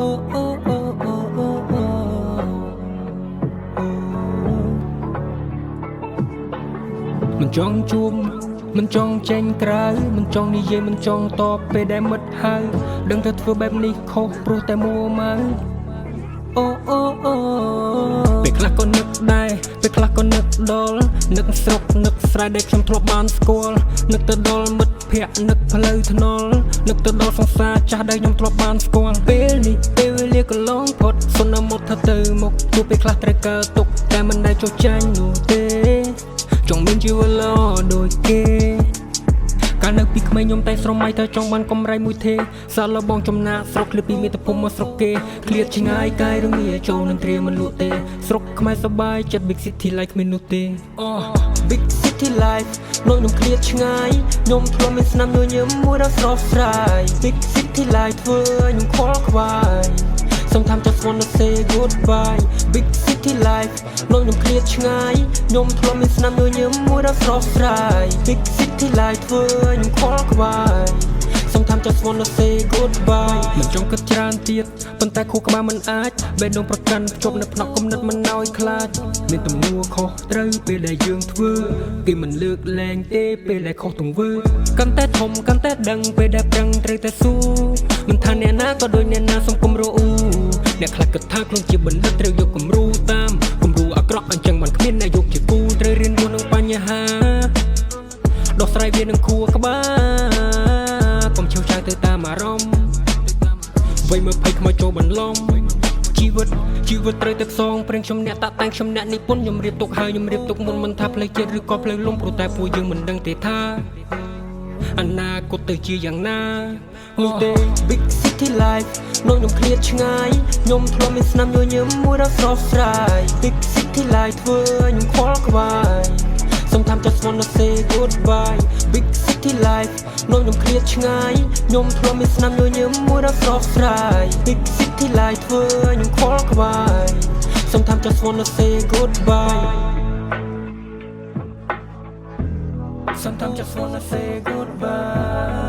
oh oh oh oh oh oh មិនចង់ជួបមិនចង់ចេញក្រៅមិនចង់និយាយមិនចង់តបពេលដែលមិត្តហៅដឹងតែធ្វើបែបនេះខុសព្រោះតែមួម៉ៅអូអូអូពេលខ្លះក៏នឹកដែរពេលខ្លះក៏នឹកដល់នឹកស្រុកនឹកស្រែដែលខ្ញុំធ្លាប់បានស្គាល់នឹកទៅដល់មិត្តភ័ក្តិនឹកផ្លូវថ្នល់នឹកទៅដល់សង្សារចាស់ដែលខ្ញុំធ្លាប់បានស្គាល់ពេលនេះពេលវេលាក៏ឡងផុតសុនមកថាទៅមកទោះពេលខ្លះត្រូវកើទុកតែមិនដែលចុះចាញ់នោះទេចង់មានជីវិតល្អដូចគេកាលនៅពីក្មេងខ្ញុំតែស្រមៃតែចង់បានកំរៃមួយទេសាឡបងចំណាក់ស្រុកឃ្លាពីមាតុភូមិមកស្រុកគេឃ្លាតឆ្ងាយកាយរងាចូលនឹងត្រៀមមិនលក់ទេស្រុកខ្មែរសបាយចិត្ត Big City Life គ្មាននោះទេអូ Big City Life នោះខ្ញុំឃ្លាតឆ្ងាយខ្ញុំធ្លាប់មានស្នាមញញឹមមួយដ៏ស្រស់ស្រាយ Big City Life ធ្វើខ្ញុំខលខ្វាយSometimes just wanna say goodbye Big City Life លោកខ្ញុំឃ្លាតឆ្ងាយខ្ញុំធ្លាប់មានស្នាមញញឹមមួយដ៏ស្រស់ស្រាយ Big City Life ធ្វើខ្ញុំខលខ្វាយ Sometimes just wanna say goodbye មិនចង់គិតច្រើនទៀតប៉ុន្តែខួរក្បាលមិនអាចបេះដូងប្រកាន់ភ្ជាប់នៅផ្នែកគំនិតមិនឲ្យខ្លាចមានទំនួលខុសត្រូវពេលដែលយើងធ្វើគេមិនលើកលែងទេពេលដែលខុសទង្វើកាន់តែធំកាន់តែដឹងពេលដែលប្រឹងត្រូវតែស៊ូមិនថាអ្នកណាក៏ដូចអ្នកណាសង្គមរអ៊ូអ្នកខ្លះគិតថាខ្លួនជាបណ្ឌិតត្រូវយកគំរូតាមគំរូអាក្រក់អញ្ចឹងបានគ្មានអ្នកយកជាគូត្រូវរៀនរស់នឹងបញ្ហាដោះស្រាយវានឹងខួរក្បាលកុំឆេវឆាវទៅតាមអារម្មណ៍វ័យមើលភ័យខ្មោចចូលបន្លំជីវិតត្រូវតែផ្សងព្រេងខ្ញុំអ្នកតាក់តែងខ្ញុំអ្នកនិពន្ធខ្ញុំរៀបទុកហើយខ្ញុំរៀបទុកមុនមិនថាផ្លូវជាតិឬក៏ផ្លូវលំព្រោះតែពួកយើងមិនដឹងទេថាអនាគតទៅជាយ៉ាងណានោះទេ Big City Life នោះខ្ញុំឃ្លាតឆ្ងាយខ្ញុំធ្លាប់មានស្នាមញញឹមមួយដ៏ស្រស់ស្រាយ Big City Life ធ្វើខ្ញុំខលខ្វាយ Sometimes just wanna say goodbye Big City Life នោះខ្ញុំឃ្លាតឆ្ងាយខ្ញុំធ្លាប់មានស្នាមញញឹមមួយដ៏ស្រស់ស្រាយ Big City Life ធ្វើខ្ញុំខលខ្វាយ Sometimes just wanna say goodbye Sometimes just wanna say goodbye